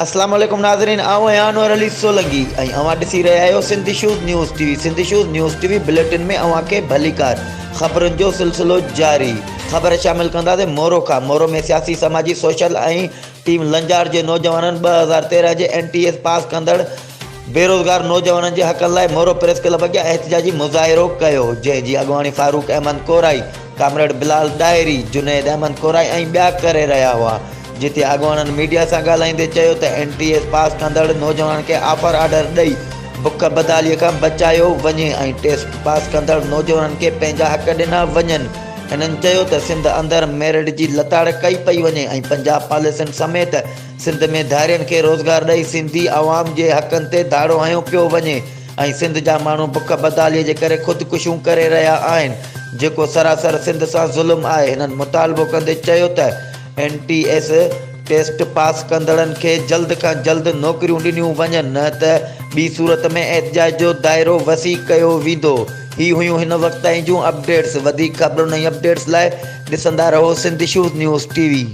अस्सलाम वालेकुम नाज़रीन, आऊं अॻियान और अली सोलंगी ऐं अवां ॾिसी रहिया आहियो Sindhi shoes news TV. Sindhi shoes news TV bulletin में अवां खे भलीकार ख़बरुनि जो सिलसिलो जारी। ख़बर शामिल कंदासीं मोरो खां। मोरो में सियासी समाजी सोशल ऐं टीम लंजार जे नौजवाननि 2013 जे NTS पास कंदड़ बेरोज़गार नौजवाननि जे हक़नि लाइ मोरो प्रेस क्लब अॻियां एहतजाजी मुज़ाहिरो कयो, जंहिंजी अॻुवाणी फारूक अहमद कोराई, कामरेड बिलाल डायरी, जुनैद अहमद कोराई ऐं ॿिया करे रहिया हुआ। जिते अॻुवाननि मीडिया सां ॻाल्हाईंदे चयो त NTS पास कंदड़ नौजवाननि खे ऑफर ऑर्डर ॾेई बुख बदालीअ खां बचायो वञे ऐं टेस्ट पास कंदड़ नौजवाननि खे पंहिंजा हक़ ॾिना वञनि। हिननि चयो त सिंध अंदरि मेरिट जी लताड़ कई पई वञे ऐं पंजाब पॉलिसियुनि समेत सिंध में धारियनि खे रोज़गार ॾेई सिंधी आवाम जे हक़नि ते धाड़ो हयो पियो वञे ऐं सिंध जा माण्हू बुख बदालीअ जे करे ख़ुदकुशियूं करे रहिया आहिनि, जेको सरासर सिंध सां ज़ुल्म आहे। हिननि मुतालबो कंदे चयो त NTS टेस्ट पास कंदड़नि खे जल्द खां जल्द नौकरियूं ॾिनियूं वञनि, न त ॿी सूरत में एहतजाज जो दाइरो वसी कयो वेंदो। ही हुयूं हिन वक़्त ताईं जूं अपडेट्स। वधीक ख़बरुनि ऐं अपडेट्स लाइ ॾिसंदा रहो सिंधी शूज़ न्यूज़ टीवी।